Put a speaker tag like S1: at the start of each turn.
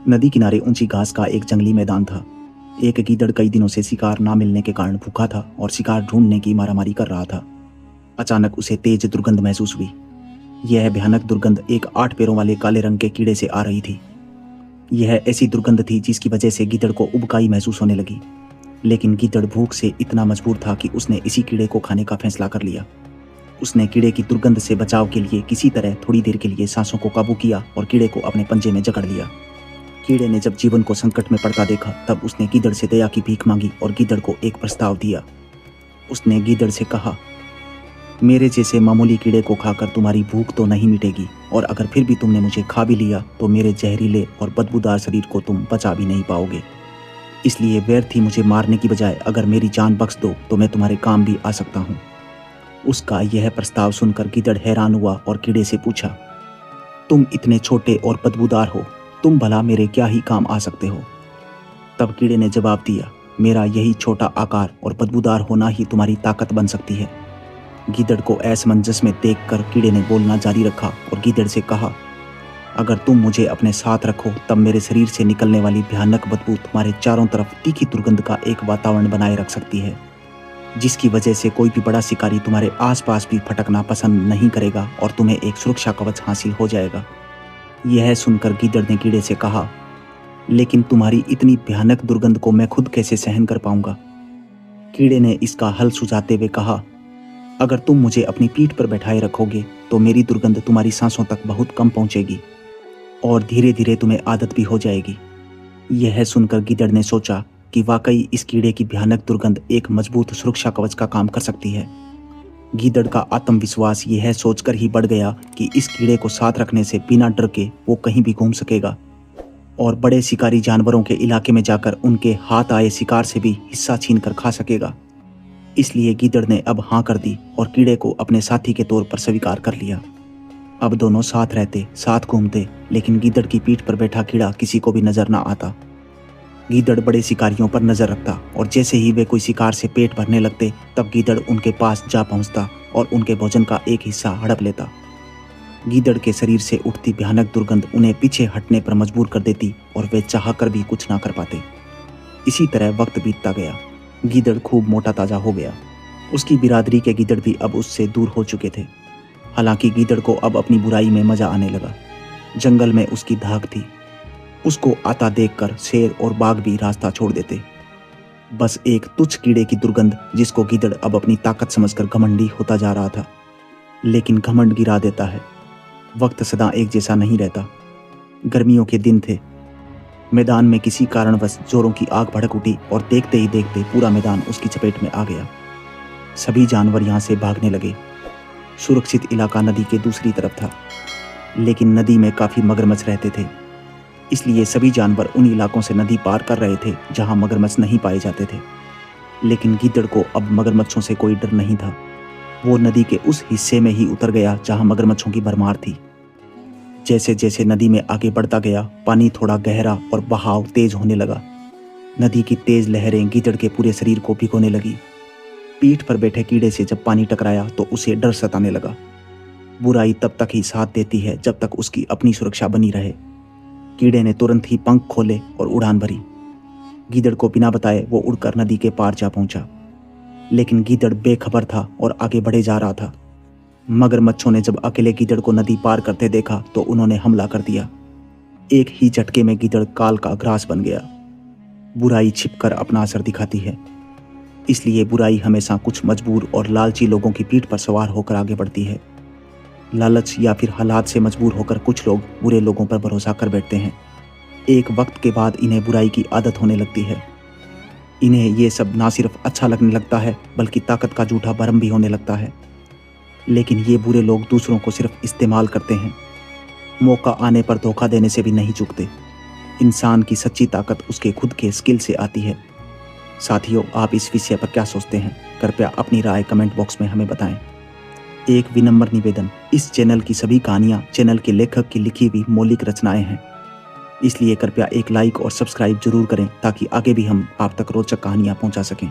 S1: नदी किनारे ऊंची घास का एक जंगली मैदान था। एक गीदड़ कई दिनों से शिकार ना मिलने के कारण भूखा था और शिकार ढूंढने की मारामारी कर रहा था। अचानक उसे तेज दुर्गंध महसूस हुई। यह भयानक दुर्गंध एक 8 पैरों वाले काले रंग के कीड़े से आ रही थी। यह ऐसी दुर्गंध थी जिसकी वजह से गीदड़ को उबकाई महसूस होने लगी। लेकिन गीदड़ भूख से इतना मजबूर था कि उसने इसी कीड़े को खाने का फैसला कर लिया। उसने कीड़े की दुर्गंध से बचाव के लिए किसी तरह थोड़ी देर के लिए सांसों को काबू किया और कीड़े को अपने पंजे में जकड़ लिया। कीड़े ने जब जीवन को संकट में पड़ता देखा तब उसने गीदड़ से दया की भीख मांगी और गीदड़ को एक प्रस्ताव दिया। उसने गीदड़ से कहा, मेरे जैसे मामूली कीड़े को खाकर तुम्हारी भूख तो नहीं मिटेगी, और अगर फिर भी तुमने मुझे खा भी लिया तो मेरे जहरीले और बदबूदार शरीर को तुम बचा भी नहीं पाओगे। इसलिए व्यर्थ ही मुझे मारने की बजाय अगर मेरी जान बख्श दो तो मैं तुम्हारे काम भी आ सकता हूँ। उसका यह प्रस्ताव सुनकर गीदड़ हैरान हुआ और कीड़े से पूछा, तुम इतने छोटे और बदबूदार हो, तुम भला मेरे क्या ही काम आ सकते हो? तब कीड़े ने जवाब दिया, मेरा यही छोटा आकार और बदबूदार होना ही तुम्हारी ताकत बन सकती है। गीदड़ को असमंजस में देखकर कीड़े ने बोलना जारी रखा और गीदड़ से कहा, अगर तुम मुझे अपने साथ रखो तब मेरे शरीर से निकलने वाली भयानक बदबू तुम्हारे चारों तरफ तीखी दुर्गंध का एक वातावरण बनाए रख सकती है, जिसकी वजह से कोई भी बड़ा शिकारी तुम्हारे आसपास भी भटकना पसंद नहीं करेगा और तुम्हें एक सुरक्षा कवच हासिल हो जाएगा। यह सुनकर गीदड़ ने कीड़े से कहा, लेकिन तुम्हारी इतनी भयानक दुर्गंध को मैं खुद कैसे सहन कर पाऊंगा? कीड़े ने इसका हल सुझाते हुए कहा, अगर तुम मुझे अपनी पीठ पर बैठाए रखोगे तो मेरी दुर्गंध तुम्हारी सांसों तक बहुत कम पहुंचेगी और धीरे धीरे तुम्हें आदत भी हो जाएगी। यह सुनकर गीदड़ ने सोचा कि वाकई इस कीड़े की भयानक दुर्गंध एक मजबूत सुरक्षा कवच का काम कर सकती है। गीदड़ का आत्मविश्वास यह सोचकर ही बढ़ गया कि इस कीड़े को साथ रखने से बिना डर के वो कहीं भी घूम सकेगा और बड़े शिकारी जानवरों के इलाके में जाकर उनके हाथ आए शिकार से भी हिस्सा छीन कर खा सकेगा। इसलिए गीदड़ ने अब हाँ कर दी और कीड़े को अपने साथी के तौर पर स्वीकार कर लिया। अब दोनों साथ रहते, साथ घूमते, लेकिन गीदड़ की पीठ पर बैठा कीड़ा किसी को भी नजर ना आता। गीदड़ बड़े शिकारियों पर नजर रखता और जैसे ही वे कोई शिकार से पेट भरने लगते तब गीदड़ उनके पास जा पहुंचता और उनके भोजन का एक हिस्सा हड़प लेता। गीदड़ के शरीर से उठती भयानक दुर्गंध उन्हें पीछे हटने पर मजबूर कर देती और वे चाहकर भी कुछ ना कर पाते। इसी तरह वक्त बीतता गया। गीदड़ खूब मोटा ताजा हो गया। उसकी बिरादरी के गीदड़ भी अब उससे दूर हो चुके थे। हालांकि गीदड़ को अब अपनी बुराई में मजा आने लगा। जंगल में उसकी धाक थी। उसको आता देखकर शेर और बाघ भी रास्ता छोड़ देते। बस एक तुच्छ कीड़े की दुर्गंध जिसको गीदड़ अब अपनी ताकत समझकर घमंडी होता जा रहा था। लेकिन घमंड गिरा देता है। वक्त सदा एक जैसा नहीं रहता। गर्मियों के दिन थे। मैदान में किसी कारणवश जोरों की आग भड़क उठी और देखते ही देखते पूरा मैदान उसकी चपेट में आ गया। सभी जानवर यहाँ से भागने लगे। सुरक्षित इलाका नदी के दूसरी तरफ था, लेकिन नदी में काफी मगरमच्छ रहते थे। इसलिए सभी जानवर उन इलाकों से नदी पार कर रहे थे जहां मगरमच्छ नहीं पाए जाते थे। लेकिन गीदड़ को अब मगरमच्छों से कोई डर नहीं था। वो नदी के उस हिस्से में ही उतर गया जहां मगरमच्छों की भरमार थी। जैसे जैसे नदी में आगे बढ़ता गया, पानी थोड़ा गहरा और बहाव तेज होने लगा। नदी की तेज लहरें गीदड़ के पूरे शरीर को भिगोने लगी। पीठ पर बैठे कीड़े से जब पानी टकराया तो उसे डर सताने लगा। बुराई तब तक ही साथ देती है जब तक उसकी अपनी सुरक्षा बनी रहे। कीड़े ने तुरंत ही पंख खोले और उड़ान भरी। गीदड़ को बिना बताए वो उड़कर नदी के पार जा पहुंचा। लेकिन गीदड़ बेखबर था और आगे बढ़े जा रहा था। मगरमच्छों ने जब अकेले गीदड़ को नदी पार करते देखा तो उन्होंने हमला कर दिया। एक ही झटके में गीदड़ काल का ग्रास बन गया। बुराई छिपकर अपना असर दिखाती है। इसलिए बुराई हमेशा कुछ मजबूर और लालची लोगों की पीठ पर सवार होकर आगे बढ़ती है। लालच या फिर हालात से मजबूर होकर कुछ लोग बुरे लोगों पर भरोसा कर बैठते हैं। एक वक्त के बाद इन्हें बुराई की आदत होने लगती है। इन्हें ये सब ना सिर्फ अच्छा लगने लगता है बल्कि ताकत का झूठा भरम भी होने लगता है। लेकिन ये बुरे लोग दूसरों को सिर्फ इस्तेमाल करते हैं। मौका आने पर धोखा देने से भी नहीं चूकते। इंसान की सच्ची ताकत उसके खुद के स्किल से आती है। साथियों, आप इस विषय पर क्या सोचते हैं? कृपया अपनी राय कमेंट बॉक्स में हमें बताएं। एक विनम्र निवेदन, इस चैनल की सभी कहानियां चैनल के लेखक की लिखी हुई मौलिक रचनाएं हैं। इसलिए कृपया एक लाइक और सब्सक्राइब जरूर करें ताकि आगे भी हम आप तक रोचक कहानियां पहुंचा सकें।